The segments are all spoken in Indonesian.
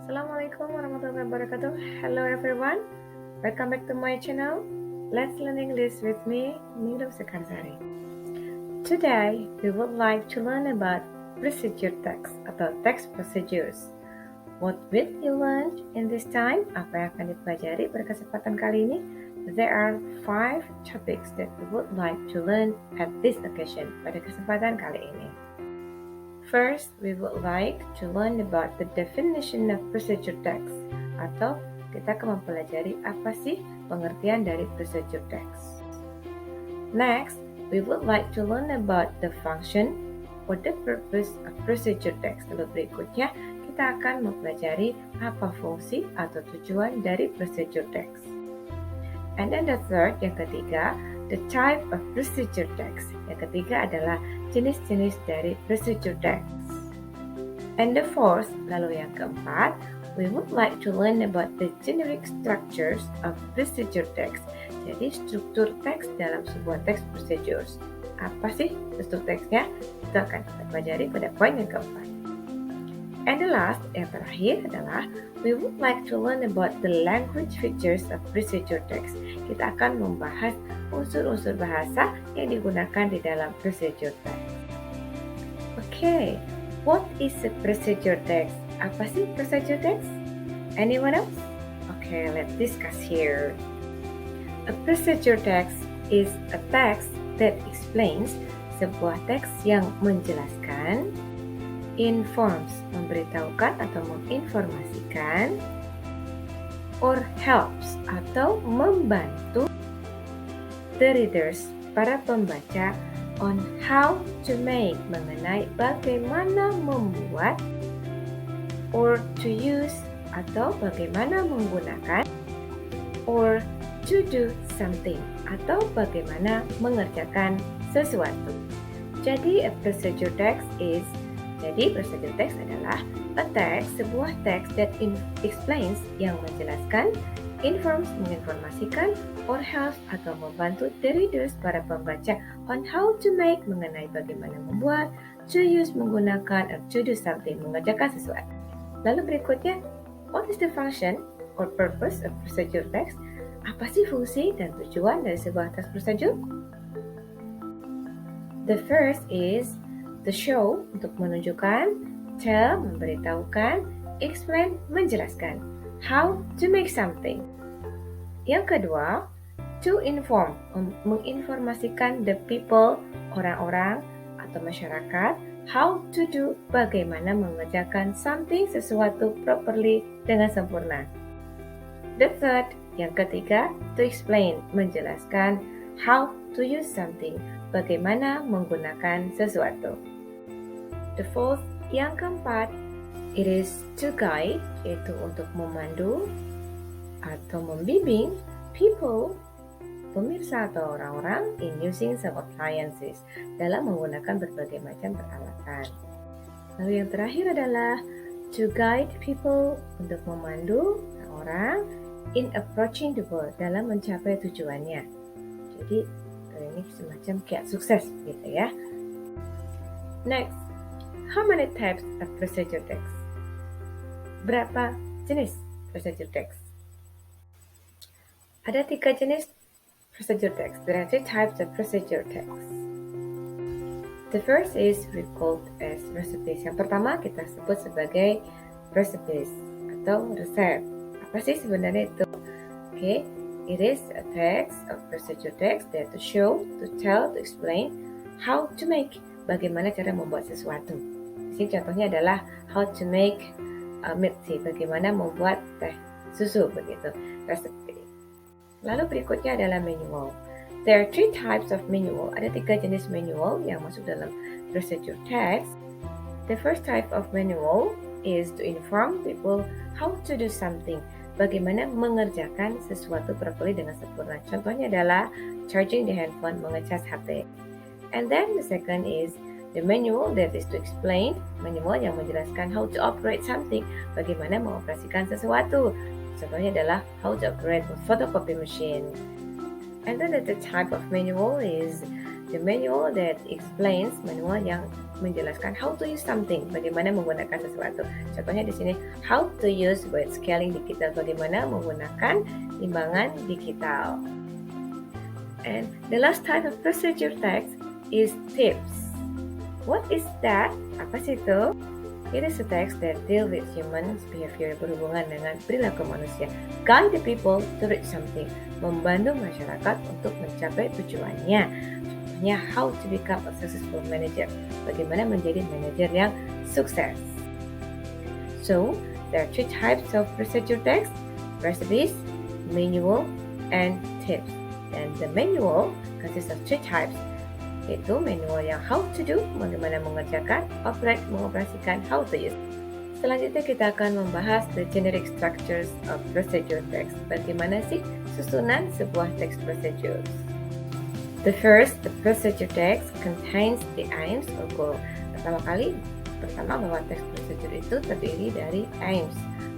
Assalamualaikum warahmatullahi wabarakatuh. Hello everyone. Welcome back to my channel. Let's learn English with me, Nilo Sekarsari. Today, we would like to learn about procedure text atau text procedures. What will you learn in this time? Apa yang akan dipelajari pada kesempatan kali ini? There are 5 topics that we would like to learn at this occasion pada kesempatan kali ini. First, we would like to learn about the definition of procedure text, atau kita akan mempelajari apa sih pengertian dari procedure text. Next, we would like to learn about the function or the purpose of procedure text. Lalu berikutnya, kita akan mempelajari apa fungsi atau tujuan dari procedure text. And then the third, yang ketiga, the type of procedure text. Yang ketiga adalah jenis-jenis dari procedure text. And the fourth, lalu yang keempat, we would like to learn about the generic structures of procedure text. Jadi struktur teks dalam sebuah text procedures. Apa sih struktur teksnya? Itu akan kita pelajari pada poin yang keempat. And the last, yang terakhir adalah we would like to learn about the language features of procedure text. Kita akan membahas unsur-unsur bahasa yang digunakan di dalam procedure text. Okay, what is a procedure text? Apa sih procedure text? Anyone else? Okay, let's discuss here. A procedure text is a text that explains, sebuah teks yang menjelaskan, informs, memberitahukan atau menginformasikan, or helps atau membantu the readers, para pembaca, on how to make, mengenai bagaimana membuat, or to use, atau bagaimana menggunakan, or to do something, atau bagaimana mengerjakan sesuatu. Jadi procedure text adalah a text, sebuah teks that explains, yang menjelaskan, informs, menginformasikan, or helps, atau membantu the readers, para pembaca, on how to make, mengenai bagaimana membuat, to use, menggunakan, or to do something, mengerjakan sesuatu. Lalu berikutnya, what is the function or purpose of procedure text? Apa sih fungsi dan tujuan dari sebuah teks procedure? The first is the show, untuk menunjukkan, tell, memberitahukan, explain, menjelaskan, how to make something. Yang kedua, to inform, menginformasikan the people, orang-orang atau masyarakat, how to do, bagaimana mengerjakan something, sesuatu properly, dengan sempurna. The third, yang ketiga, to explain, menjelaskan, how to use something, bagaimana menggunakan sesuatu. The fourth, yang keempat, it is to guide, yaitu untuk memandu atau membimbing people, pemirsa atau orang-orang, in using some appliances, dalam menggunakan berbagai macam peralatan. Lalu yang terakhir adalah to guide people, untuk memandu orang in approaching the goal, dalam mencapai tujuannya. Jadi ini semacam kayak sukses gitu ya. Next, how many types of procedure text? Berapa jenis procedure text? Ada 3 jenis procedure text. There are 3 types of procedure text. The first is we called as recipes. Yang pertama kita sebut sebagai recipes atau resep. Apa sih sebenarnya itu? Okay, it is a text of procedure text that to show, to tell, to explain how to make, bagaimana cara membuat sesuatu. Di sini contohnya adalah how to make milk tea, bagaimana membuat teh susu begitu, recipe. Lalu berikutnya adalah manual. There are 3 types of manual. Ada 3 jenis manual yang masuk dalam procedure text. The first type of manual is to inform people how to do something, bagaimana mengerjakan sesuatu properly dengan sempurna. Contohnya adalah charging the handphone, mengecas HP. And then the second is the manual that is to explain, manual yang menjelaskan how to operate something, bagaimana mengoperasikan sesuatu. Contohnya adalah how to operate a photocopy machine. And then the type of manual is the manual that explains, manual yang menjelaskan how to use something, bagaimana menggunakan sesuatu. Contohnya di sini, how to use weight scaling digital, bagaimana menggunakan timbangan digital. And the last type of procedure text is tips. What is that? Apa sih itu? It is a text that deal with human behavior, berhubungan dengan perilaku manusia. Guide the people to reach something, membantu masyarakat untuk mencapai tujuannya. Contohnya, how to become a successful manager, bagaimana menjadi manajer yang sukses. So, there are three types of procedure text: recipes, manual, and tips. And the manual consists of three types, yaitu manual yang how to do, bagaimana mengerjakan, operate, mengoperasikan, how to use. Selanjutnya kita akan membahas the generic structures of procedure text. Bagaimana sih susunan sebuah text procedure? The procedure text contains the aims or goal. Pertama bahwa text procedure itu terdiri dari aims,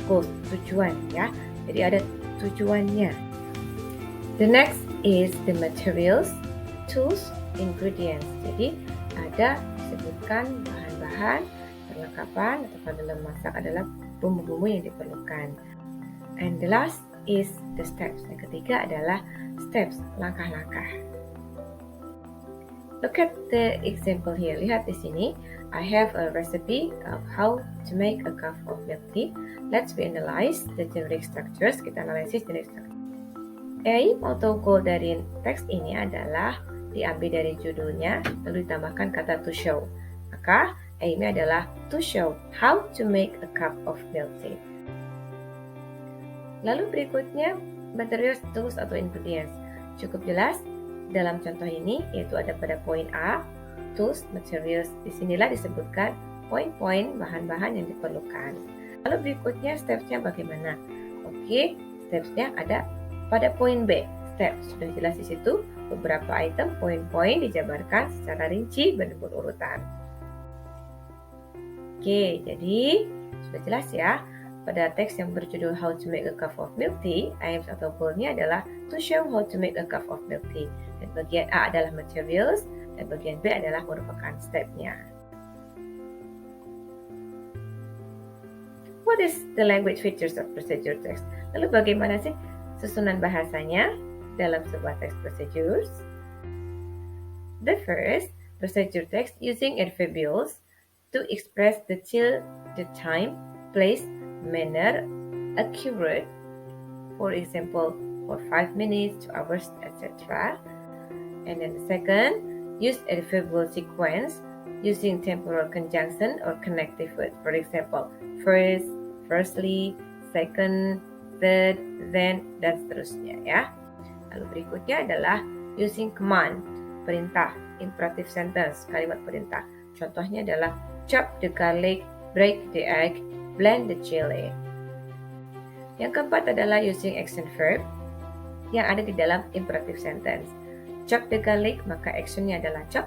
goals, tujuan ya. Jadi ada tujuannya. The next is the materials, tools, ingredients. Jadi ada disebutkan bahan-bahan, perlengkapan atau dalam masak adalah bumbu-bumbu yang diperlukan. And the last is the steps. Yang ketiga adalah steps, langkah-langkah. Look at the example here. Lihat di sini. I have a recipe of how to make a cup of milk tea. Let's analyze the generic structures. Kita analisis generic structure. Aim atau goal dari teks ini adalah diambil dari judulnya, lalu ditambahkan kata to show. Maka aimnya adalah to show how to make a cup of milk tea. Lalu berikutnya materials, tools atau ingredients. Cukup jelas dalam contoh ini, yaitu ada pada poin A, tools, materials. Disinilah disebutkan poin-poin bahan-bahan yang diperlukan. Lalu berikutnya stepsnya bagaimana? Oke, stepsnya ada pada poin B, step. Sudah jelas di situ, beberapa item poin-poin dijabarkan secara rinci berurutan. Oke, jadi sudah jelas ya. Pada teks yang berjudul How to Make a Cup of Milk Tea, aims atau goal-nya adalah to show how to make a cup of milk tea. Dan bagian A adalah materials, dan bagian B adalah merupakan step-nya. What is the language features of procedure text? Lalu bagaimana sih susunan bahasanya dalam sebuah text procedures? The first, procedure text using adverbials to express the time, place, manner, accurate. For example, for 5 minutes, 2 hours, etc. And then the second, use adverbial sequence using temporal conjunction or connective words. For example, first, firstly, second, third, then, dan seterusnya ya. Lalu berikutnya adalah using command, perintah, imperative sentence, kalimat perintah. Contohnya adalah chop the garlic, break the egg, blend the chili. Yang keempat adalah using action verb yang ada di dalam imperative sentence. Chop the garlic, maka actionnya adalah chop.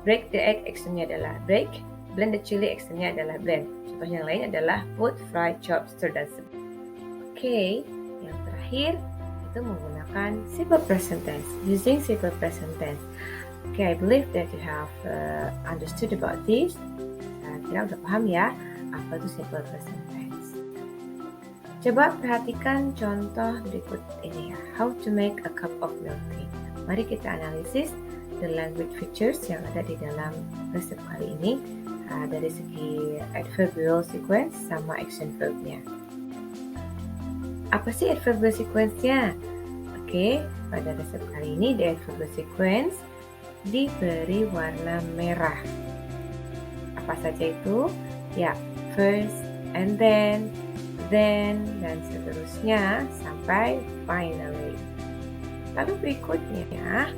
Break the egg, actionnya adalah break. Blend the chili, actionnya adalah blend. Contoh yang lain adalah put, fry, chop, stir, dan sebagainya. Oke, yang terakhir itu menggunakan simple present tense, using simple present tense. Okay, I believe that you have understood about this. Kira udah paham ya apa itu simple present tense. Coba perhatikan contoh berikut ini ya. How to make a cup of milk tea. Mari kita analisis the language features yang ada di dalam resep kali ini dari segi adverbial sequence sama action verb-nya. Apa sih adverbial sequence-nya? Oke, pada resep kali ini the adverbial sequence diberi warna merah. Apa saja itu? Ya, first, and then, dan seterusnya sampai finally. Lalu berikutnya,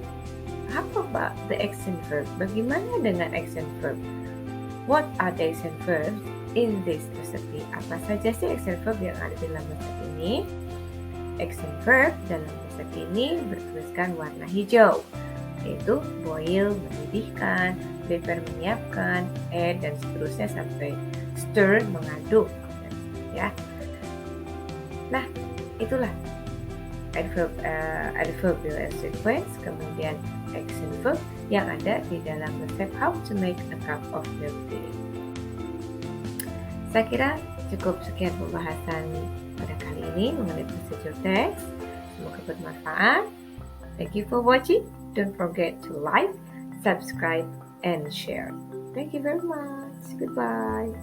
apa about the action verb? Bagaimana dengan action verb? What are the action verbs in this recipe? Apa saja sih action verb yang ada dalam resep ini? Action verb dalam resep ini bertuliskan warna hijau, yaitu boil, mendidihkan, prepare, menyiapkan, add, dan seterusnya sampai stir, mengaduk, ya. Nah, itulah adverbial sequence, kemudian action verb yang ada di dalam resep How to Make a Cup of Milk Tea. Saya kira cukup sekian pembahasan pada kali ini mengenai prosedur teks. Semoga bermanfaat. Thank you for watching. Don't forget to like, subscribe, and share. Thank you very much. Goodbye.